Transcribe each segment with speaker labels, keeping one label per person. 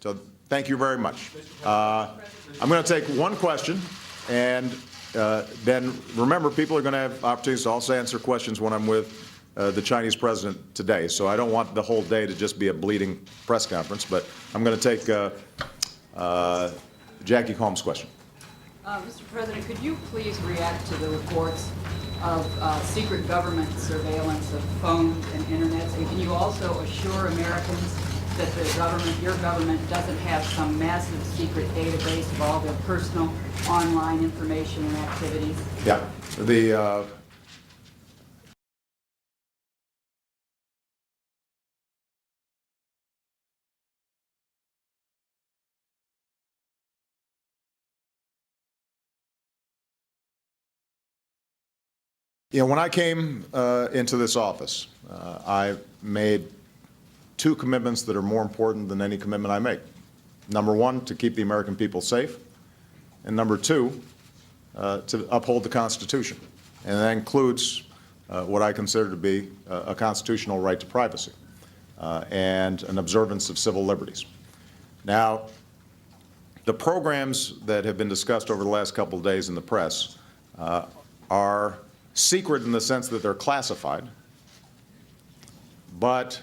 Speaker 1: So thank you very much. I'm going to take one question, and then remember, people are going to have opportunities to also answer questions when I'm with the Chinese president today. So I don't want the whole day to just be a bleeding press conference, but I'm going to take Jackie Combs' question.
Speaker 2: Mr. President, could you please react to the reports of secret government surveillance of phones and internets? And can you also assure Americans that the government, your government, doesn't have some massive secret database of all their personal online information and activities?
Speaker 1: Yeah. You know, when I came into this office, I made two commitments that are more important than any commitment I make. Number one, to keep the American people safe, and number two, to uphold the Constitution. And that includes what I consider to be a constitutional right to privacy and an observance of civil liberties. Now, the programs that have been discussed over the last couple of days in the press are secret in the sense that they're classified, but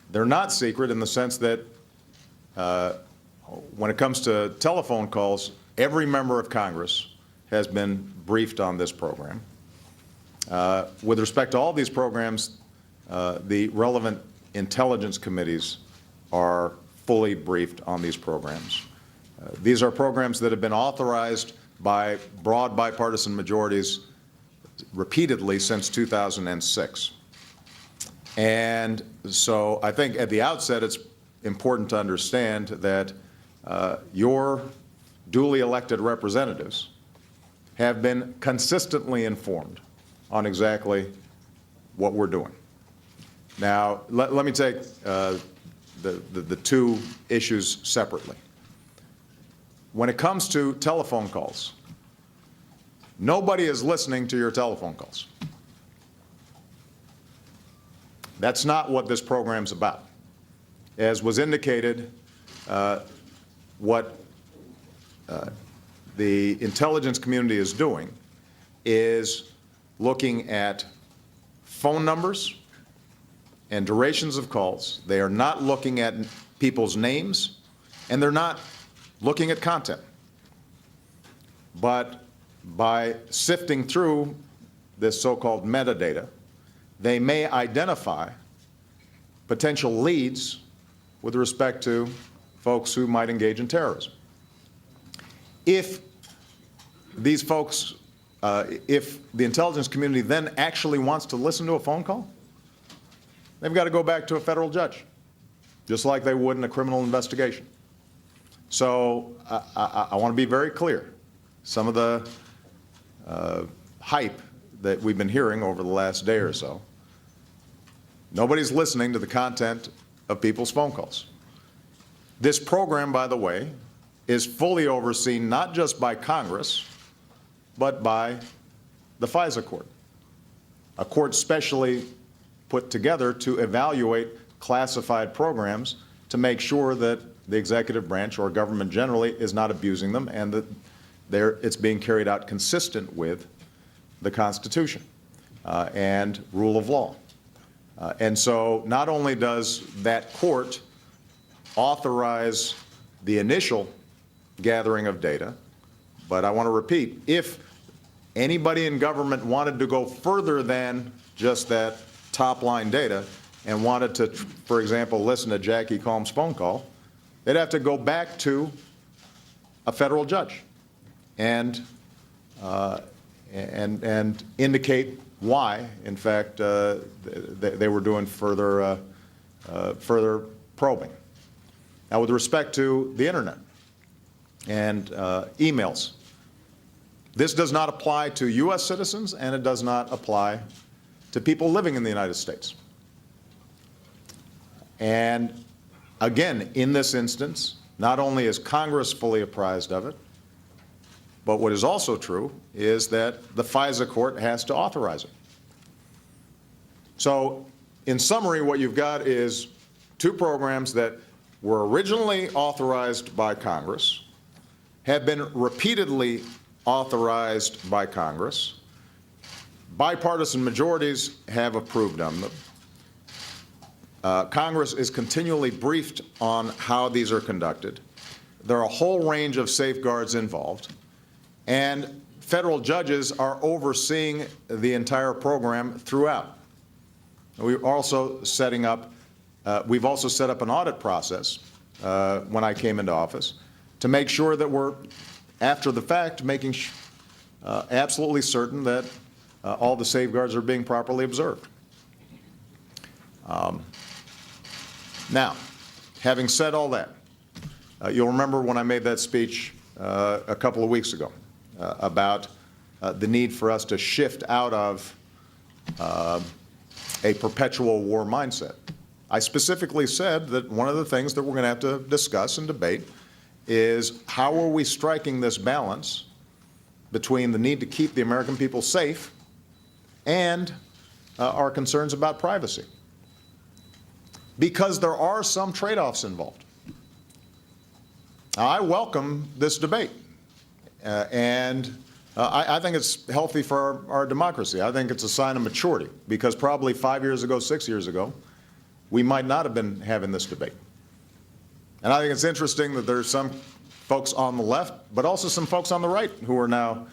Speaker 1: they're not secret in the sense that when it comes to telephone calls, every member of Congress has been briefed on this program. With respect to all these programs, the relevant intelligence committees are fully briefed on these programs. These are programs that have been authorized by broad bipartisan majorities repeatedly since 2006. And so I think at the outset it's important to understand that your duly elected representatives have been consistently informed on exactly what we're doing. Now, let me take the two issues separately. When it comes to telephone calls, nobody is listening to your telephone calls. That's not what this program's about. As was indicated, what the intelligence community is doing is looking at phone numbers and durations of calls. They are not looking at people's names, and they're not looking at content. But by sifting through this so-called metadata, they may identify potential leads with respect to folks who might engage in terrorism. If these folks, if the intelligence community then actually wants to listen to a phone call, they've got to go back to a federal judge, just like they would in a criminal investigation. So I want to be very clear. Some of the hype that we've been hearing over the last day or so, nobody's listening to the content of people's phone calls. This program, by the way, is fully overseen not just by Congress, but by the FISA court, a court specially put together to evaluate classified programs to make sure that the executive branch or government generally is not abusing them and that it's being carried out consistent with the Constitution and rule of law. And so not only does that court authorize the initial gathering of data, but I want to repeat, if anybody in government wanted to go further than just that top-line data and wanted to, for example, listen to Jackie Combs' phone call, they'd have to go back to a federal judge and indicate why, in fact, they were doing further probing. Now, with respect to the internet and emails, this does not apply to U.S. citizens, and it does not apply to people living in the United States. And again, in this instance, not only is Congress fully apprised of it, but what is also true is that the FISA court has to authorize it. So, in summary, what you've got is two programs that were originally authorized by Congress, have been repeatedly authorized by Congress. Bipartisan majorities have approved of them. Congress is continually briefed on how these are conducted. There are a whole range of safeguards involved, and federal judges are overseeing the entire program throughout. We're also setting up, we've also set up an audit process when I came into office to make sure that we're, after the fact, making absolutely certain that all the safeguards are being properly observed. Now, having said all that, you'll remember when I made that speech a couple of weeks ago about the need for us to shift out of a perpetual war mindset. I specifically said that one of the things that we're going to have to discuss and debate is how are we striking this balance between the need to keep the American people safe and our concerns about privacy. Because there are some trade-offs involved. Now, I welcome this debate, and I think it's healthy for our democracy. I think it's a sign of maturity, because probably 5 years ago, 6 years ago, we might not have been having this debate. And I think it's interesting that there's some folks on the left, but also some folks on the right who are now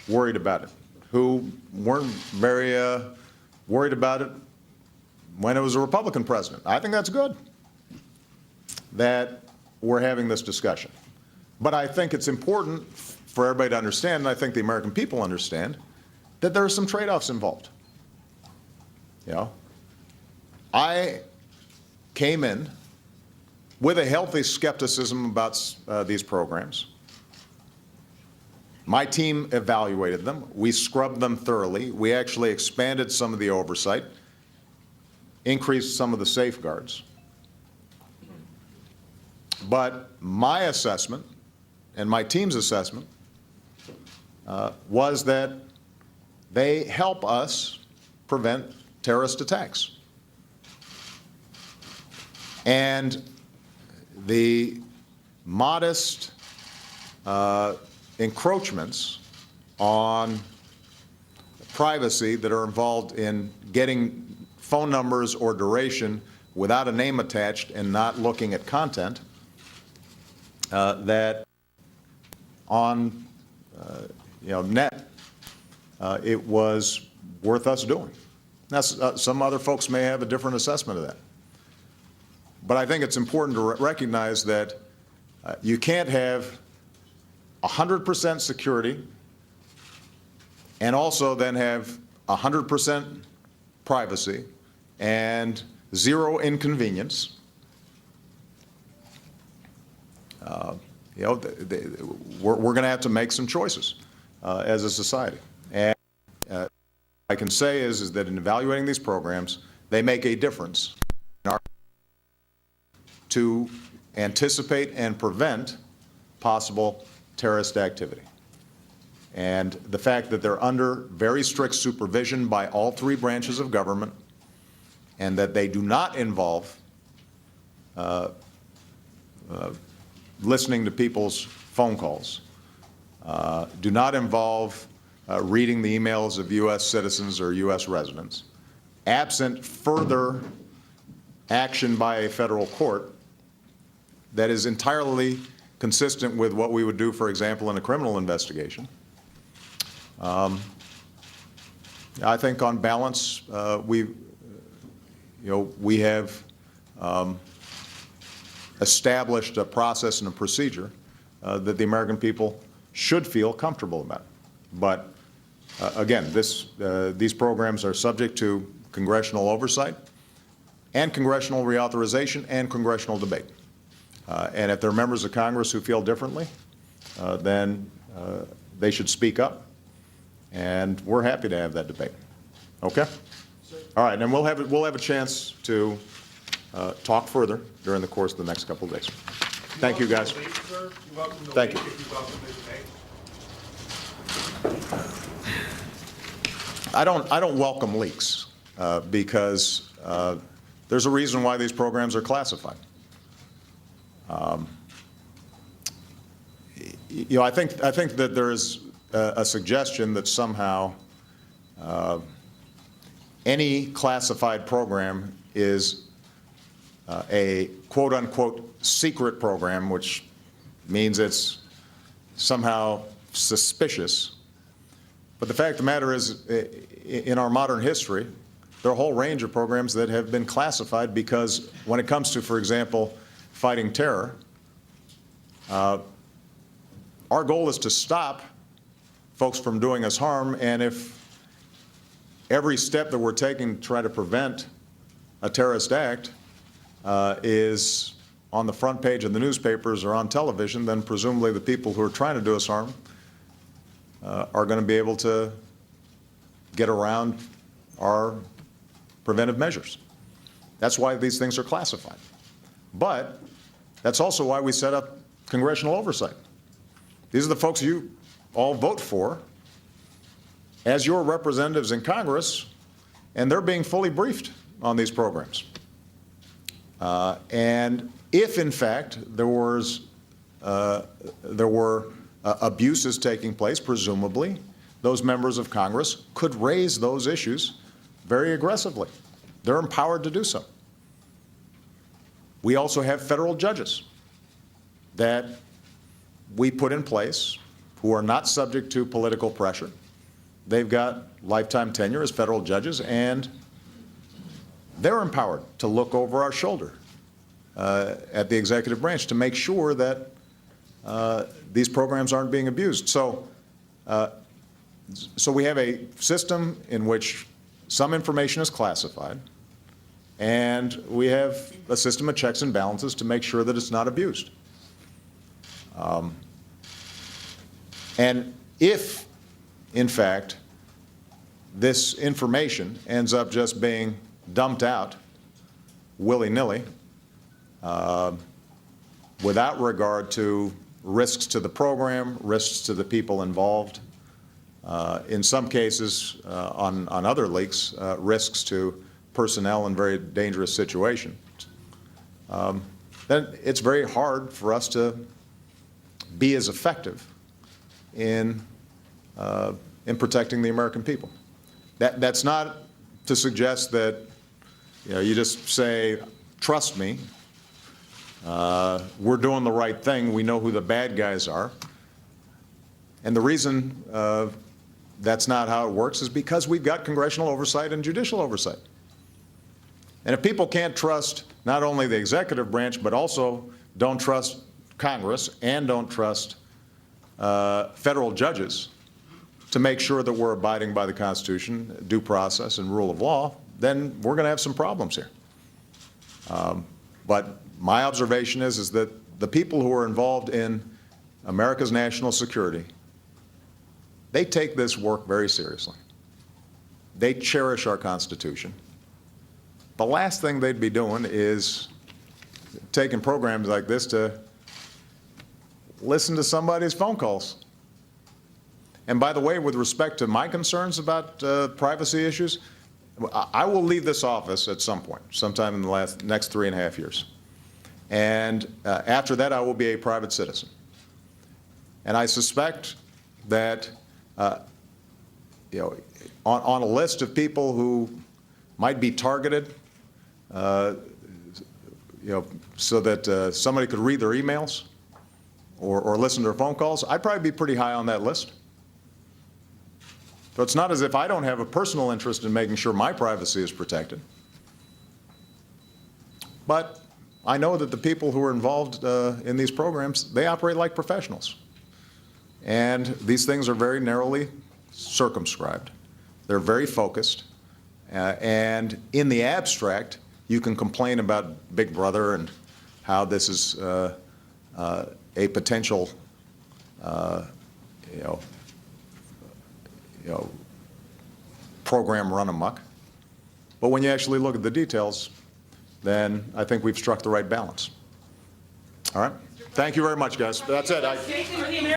Speaker 1: worried about it, who weren't very worried about it when it was a Republican president. I think that's good that we're having this discussion. But I think it's important for everybody to understand, and I think the American people understand, that there are some trade-offs involved. You know, I came in with a healthy skepticism about these programs. My team evaluated them. We scrubbed them thoroughly. We actually expanded some of the oversight, increased some of the safeguards. But my assessment and my team's assessment was that they help us prevent terrorist attacks. And the modest encroachments on privacy that are involved in getting phone numbers or duration without a name attached and not looking at content, that on net, it was worth us doing. Now, some other folks may have a different assessment of that. But I think it's important to recognize that you can't have 100% security and also then have 100% privacy and zero inconvenience. We're going to have to make some choices as a society. And I can say is that in evaluating these programs, they make a difference in our to anticipate and prevent possible terrorist activity. And the fact that they're under very strict supervision by all three branches of government, and that they do not involve listening to people's phone calls, do not involve reading the emails of U.S. citizens or U.S. residents, absent further action by a federal court that is entirely consistent with what we would do, for example, in a criminal investigation. I think on balance, we have established a process and a procedure that the American people should feel comfortable about. But again, these programs are subject to congressional oversight and congressional reauthorization and congressional debate. And if there are members of Congress who feel differently, then they should speak up. And we're happy to have that debate. Okay? All right, and we'll have a chance to talk further during the course of the next couple of days. Thank you, guys. Thank you. I don't welcome leaks because there's a reason why these programs are classified. You know, I think that there is a suggestion that somehow any classified program is a quote-unquote secret program, which means it's somehow suspicious. But the fact of the matter is, in our modern history, there are a whole range of programs that have been classified because when it comes to, for example, fighting terror, our goal is to stop folks from doing us harm, and if every step that we're taking to try to prevent a terrorist act is on the front page of the newspapers or on television, then presumably the people who are trying to do us harm are going to be able to get around our preventive measures. That's why these things are classified. But that's also why we set up congressional oversight. These are the folks you all vote for as your representatives in Congress, and they're being fully briefed on these programs. And if, in fact, there were abuses taking place, presumably, those members of Congress could raise those issues very aggressively. They're empowered to do so. We also have federal judges that we put in place who are not subject to political pressure. They've got lifetime tenure as federal judges, and they're empowered to look over our shoulder at the executive branch to make sure that these programs aren't being abused. So we have a system in which some information is classified, and we have a system of checks and balances to make sure that it's not abused. And if, in fact, this information ends up just being dumped out willy-nilly without regard to risks to the program, risks to the people involved, in some cases, on other leaks, risks to personnel in very dangerous situations, then it's very hard for us to be as effective in protecting the American people. That's not to suggest that, you know, you just say, trust me, we're doing the right thing, we know who the bad guys are. And the reason that's not how it works is because we've got congressional oversight and judicial oversight. And if people can't trust not only the executive branch, but also don't trust Congress and don't trust federal judges to make sure that we're abiding by the Constitution, due process, and rule of law, then we're going to have some problems here. But my observation is that the people who are involved in America's national security, they take this work very seriously. They cherish our Constitution. The last thing they'd be doing is taking programs like this to listen to somebody's phone calls. And by the way, with respect to my concerns about privacy issues, I will leave this office at some point, sometime in the next 3.5 years. And after that, I will be a private citizen. And I suspect that, you know, on a list of people who might be targeted, you know, so that somebody could read their emails or listen to their phone calls, I'd probably be pretty high on that list. So it's not as if I don't have a personal interest in making sure my privacy is protected. But I know that the people who are involved in these programs, they operate like professionals. And these things are very narrowly circumscribed. They're very focused. And in the abstract, you can complain about Big Brother and how this is a potential, you know, program run amok. But when you actually look at the details, then I think we've struck the right balance. All right? Thank you very much, guys. That's it.